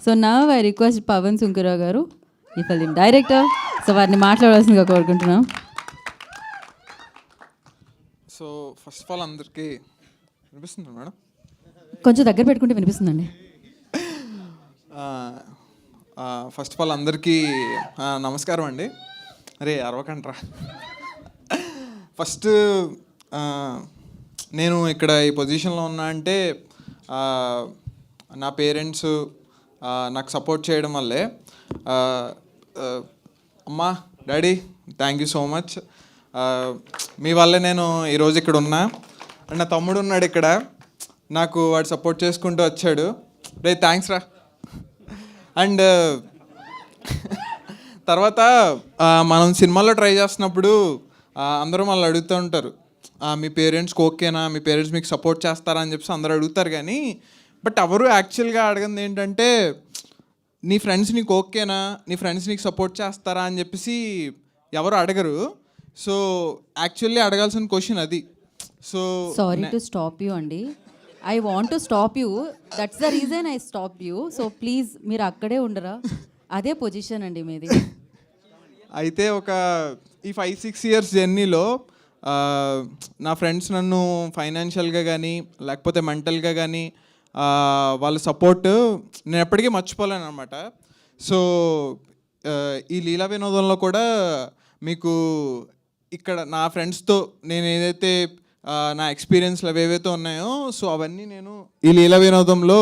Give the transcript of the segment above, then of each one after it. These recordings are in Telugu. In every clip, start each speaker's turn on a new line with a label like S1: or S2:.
S1: సో నా ఐ రిక్వెస్ట్ పవన్ సుంకరరావు గారు ఈ ఫిలిం డైరెక్టర్, సో వారిని మాట్లాడవలసిందిగా కోరుకుంటున్నాం.
S2: సో ఫస్ట్ ఆఫ్ ఆల్ అందరికీ వినిపిస్తుంది మేడం?
S1: కొంచెం దగ్గర పెట్టుకుంటే వినిపిస్తుందండి.
S2: ఫస్ట్ ఆఫ్ ఆల్ అందరికీ నమస్కారం అండి. అరే అరవకంట్రా. ఫస్ట్ నేను ఇక్కడ ఈ పొజిషన్లో ఉన్నా అంటే నా పేరెంట్స్ నాకు సపోర్ట్ చేయడం వల్లే. అమ్మా, daddy, thank you so much. మీ వల్లే నేను ఈరోజు ఇక్కడ ఉన్నా. అండ్ నా తమ్ముడు ఉన్నాడు ఇక్కడ, నాకు వాడు సపోర్ట్ చేసుకుంటూ వచ్చాడు. రే థ్యాంక్స్ రా. అండ్ తర్వాత మనం సినిమాలో ట్రై చేస్తున్నప్పుడు అందరూ మళ్ళీ అడుగుతూ ఉంటారు, మీ పేరెంట్స్కి ఓకేనా, మీ పేరెంట్స్ మీకు సపోర్ట్ చేస్తారా అని చెప్పేసి అందరూ అడుగుతారు. కానీ బట్ ఎవరు యాక్చువల్గా అడగంది ఏంటంటే, నీ ఫ్రెండ్స్ నీకు ఓకేనా, నీ ఫ్రెండ్స్ నీకు సపోర్ట్ చేస్తారా అని చెప్పేసి ఎవరు అడగరు. సో యాక్చువల్లీ అడగాల్సిన క్వశ్చన్ అది. So
S1: sorry to stop you అండి, I want to stop you, that's the reason I stop you. So please మీరు అక్కడే ఉండరా, అదే పొజిషన్ అండి మీది.
S2: అయితే ఒక ఈ 5-6 years జర్నీలో నా ఫ్రెండ్స్ నన్ను ఫైనాన్షియల్గా కానీ లేకపోతే మెంటల్గా కానీ వాళ్ళ సపోర్ట్ నేను ఎప్పటికీ మర్చిపోలేను అనమాట. సో ఈ లీలా వినోదంలో కూడా మీకు ఇక్కడ నా ఫ్రెండ్స్తో నేను ఏదైతే నా ఎక్స్పీరియన్స్లు ఏవైతే ఉన్నాయో, సో అవన్నీ నేను ఈ లీలా వినోదంలో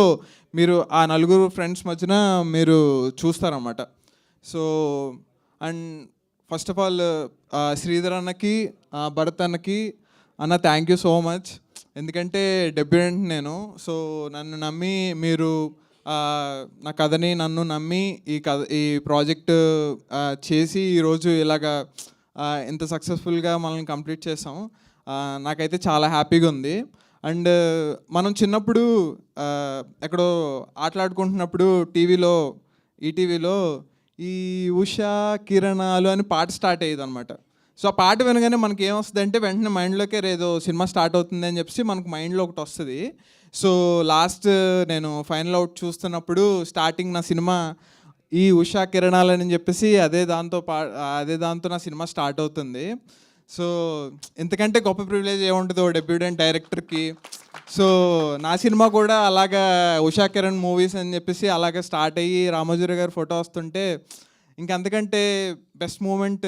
S2: మీరు ఆ నలుగురు ఫ్రెండ్స్ మధ్యన మీరు చూస్తారన్నమాట. So and first of all Sridhar అన్నకి, భరత్ అన్నకి, అన్న థ్యాంక్ యూ సో మచ్. ఎందుకంటే డెబ్యూటెంట్ నేను. సో నన్ను నమ్మి మీరు నా కథని నన్ను నమ్మి ఈ ప్రాజెక్ట్ చేసి ఈరోజు ఇలాగా ఇంత సక్సెస్ఫుల్గా మనల్ని కంప్లీట్ చేసాం. నాకైతే చాలా హ్యాపీగా ఉంది. అండ్ మనం చిన్నప్పుడు ఎక్కడో ఆటలాడుకుంటున్నప్పుడు ఈటీవీలో ఈ ఉషా కిరణాలు అని పాట స్టార్ట్ అయ్యేది అనమాట. సో ఆ పాట వినగానే మనకి ఏమొస్తుంది అంటే వెంటనే మైండ్లోకి ఏదో సినిమా స్టార్ట్ అవుతుంది అని చెప్పేసి మనకు మైండ్లో ఒకటి వస్తుంది. సో లాస్ట్ నేను ఫైనల్ అవుట్ చూస్తున్నప్పుడు స్టార్టింగ్ నా సినిమా ఈ ఉషా కిరణాలు అని చెప్పేసి అదే దాంతో నా సినిమా స్టార్ట్ అవుతుంది. సో ఎంతకంటే గొప్ప ప్రివిలేజ్ ఏముంటుందో డెబ్యూటెంట్ డైరెక్టర్కి. సో నా సినిమా కూడా అలాగా ఉషా కిరణ్ మూవీస్ అని చెప్పేసి అలాగే స్టార్ట్ అయ్యి రామోజీరావు గారి ఫోటో వస్తుంటే ఇంకంతకంటే బెస్ట్ మూమెంట్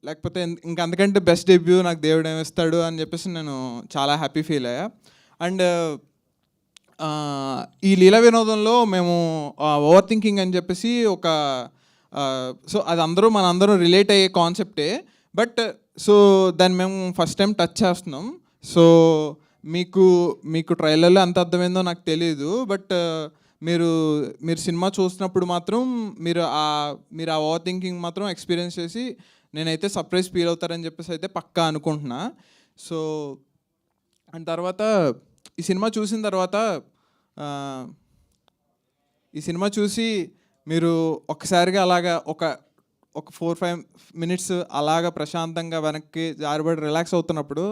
S2: లేకపోతే ఇంకంతకంటే బెస్ట్ డెబ్యూ నాకు దేవుడు ఏమిస్తాడు అని చెప్పేసి నేను చాలా హ్యాపీ ఫీల్ అయ్యా. అండ్ ఈ లీలా వినోదంలో మేము ఓవర్ థింకింగ్ అని చెప్పేసి ఒక సో అది మనందరం రిలేట్ అయ్యే కాన్సెప్టే. బట్ సో దాన్ని మేము ఫస్ట్ టైం టచ్ చేస్తున్నాం. సో మీకు ట్రైలర్లో ఎంత అర్థమైందో నాకు తెలియదు. బట్ మీరు సినిమా చూసినప్పుడు మాత్రం మీరు ఆ ఓవర్ థింకింగ్ మాత్రం ఎక్స్పీరియన్స్ చేసి నేనైతే సర్ప్రైజ్ ఫీల్ అవుతారని చెప్పేసి అయితే పక్కా అనుకుంటున్నా. సో అండ్ తర్వాత ఈ సినిమా చూసి మీరు ఒక్కసారిగా అలాగా ఒక 4-5 minutes అలాగా ప్రశాంతంగా వెనక్కి జారిపడి రిలాక్స్ అవుతున్నప్పుడు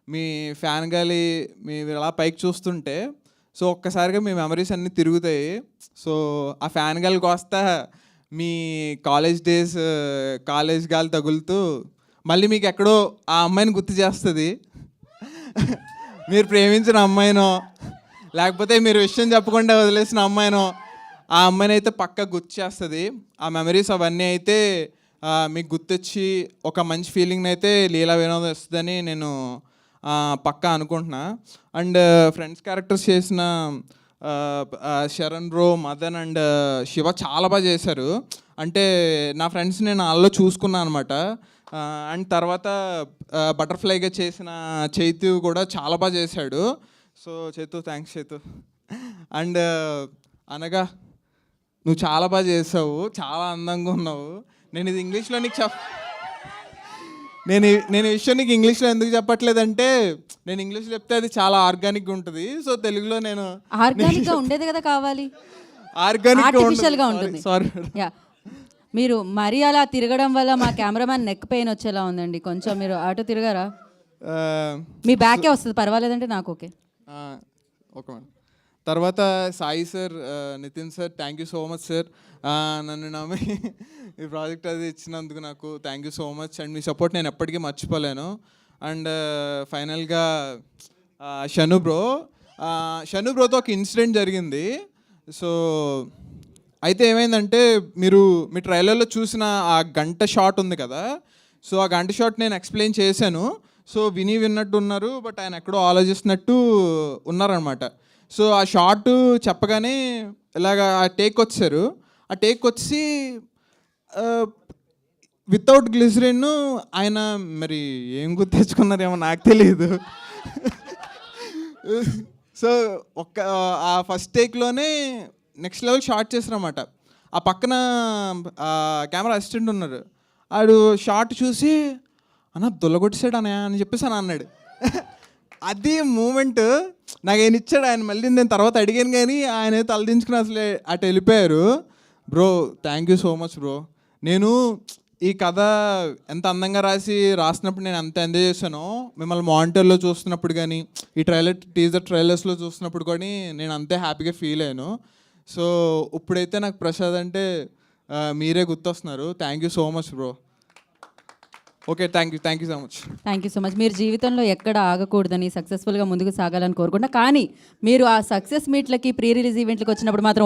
S2: మీ ఫ్యాన్ గాలి మీరు అలా పైకి చూస్తుంటే సో ఒక్కసారిగా మీ మెమరీస్ అన్నీ తిరుగుతాయి. సో ఆ ఫ్యాన్ గాలికి వస్తా మీ కాలేజ్ గాలి తగులుతూ మళ్ళీ మీకు ఎక్కడో ఆ అమ్మాయిని గుర్తు చేస్తుంది. మీరు ప్రేమించిన అమ్మాయినో లేకపోతే మీరు విషయం చెప్పకుండా వదిలేసిన అమ్మాయినో ఆ అమ్మాయిని అయితే పక్కా గుర్తు చేస్తుంది. ఆ మెమరీస్ అవన్నీ అయితే మీకు గుర్తొచ్చి ఒక మంచి ఫీలింగ్ని అయితే లీలా వినోదం వస్తుందని నేను పక్కా అనుకుంటున్నా. అండ్ ఫ్రెండ్స్ క్యారెక్టర్స్ చేసిన శరణ్ బ్రో, మదన్ అండ్ శివ చాలా బాగా చేశారు. అంటే నా ఫ్రెండ్స్ నేను వాళ్ళలో చూసుకున్నాను అనమాట. అండ్ తర్వాత బటర్ఫ్లైగా చేసిన చైతు కూడా చాలా బాగా చేశాడు. So Chaitu thanks Chaitu. And అనగా నువ్వు చాలా బాగా చేసావు, చాలా అందంగా ఉన్నావు. నేను ఇది ఇంగ్లీష్లో నీకు నేను ఈ విషయం నీకు ఇంగ్లీష్లో ఎందుకు చెప్పట్లేదంటే నేను ఇంగ్లీష్లో చెప్తే అది చాలా ఆర్గానిక్గా ఉంటుంది. సో తెలుగులో నేను
S1: ఆర్గానిక్గా ఉండేది కదా కావాలి,
S2: ఆర్గానిక్గా
S1: ఉంటుంది.
S2: సారీ.
S1: మీరు మరీ అలా తిరగడం వల్ల మా కెమెరామ్యాన్ నెక్ పెయిన్ వచ్చేలా ఉందండి. కొంచెం మీరు అటు తిరగారా? మీ బ్యాకే వస్తుంది, పర్వాలేదంటే నాకు ఓకే.
S2: Okay madam. తర్వాత Sai sir, Nitin sir, thank you so much sir. నన్ను నమ్మి ఈ ప్రాజెక్ట్ అది ఇచ్చినందుకు నాకు thank you so much. And మీ సపోర్ట్ నేను ఎప్పటికీ మర్చిపోలేను. అండ్ ఫైనల్గా షను బ్రోతో ఒక ఇన్సిడెంట్ జరిగింది. సో అయితే ఏమైందంటే, మీ ట్రైలర్లో చూసిన ఆ గంట షాట్ ఉంది కదా, సో ఆ గంట షాట్ నేను ఎక్స్ప్లెయిన్ చేశాను. సో విన్నట్టు ఉన్నారు, బట్ ఆయన ఎక్కడో ఆలోచిస్తున్నట్టు ఉన్నారనమాట. సో ఆ షార్ట్ చెప్పగానే ఇలాగా ఆ టేక్ వచ్చారు. ఆ టేక్ వచ్చి వితౌట్ గ్లిజరిన్ ఆయన మరి ఏం గుర్తు తెచ్చుకున్నారేమో నాకు తెలియదు. సో ఆ ఫస్ట్ టేక్లోనే నెక్స్ట్ లెవెల్ షార్ట్ చేశారన్నమాట. ఆ పక్కన కెమెరా అసిస్టెంట్ ఉన్నారు, ఆడు షార్ట్ చూసి అన్న దొల్లగొట్టేసాడు అని చెప్పేసి అని అన్నాడు. అది మూమెంట్ నాకు ఆయన ఇచ్చాడు. ఆయన మళ్ళీ నేను తర్వాత అడిగాను కానీ ఆయన తలదించుకుని అసలు అటు వెళ్ళిపోయారు. Bro thank you so much bro. నేను ఈ కథ ఎంత అందంగా రాసినప్పుడు నేను అంత ఎంజాయ్ చేశానో, మిమ్మల్ని మానిటర్లో చూస్తున్నప్పుడు కానీ, ఈ టీజర్ ట్రైలర్స్లో చూస్తున్నప్పుడు కానీ నేను అంతే హ్యాపీగా ఫీల్ అయ్యాను. సో ఇప్పుడైతే నాకు ప్రసాద్ అంటే మీరే గుర్తొస్తున్నారు. Thank you so much bro. Okay, thank you so much.
S1: Thank you so much. మీరు జీవితంలో ఎక్కడ ఆగకూడదని, సక్సెస్ఫుల్గా ముందుకు సాగాలని కోరుకుంటున్నా. కానీ మీరు ఆ సక్సెస్ మీట్లకి, ప్రీ రిలీజ్ ఈవెంట్లకి వచ్చినప్పుడు మాత్రం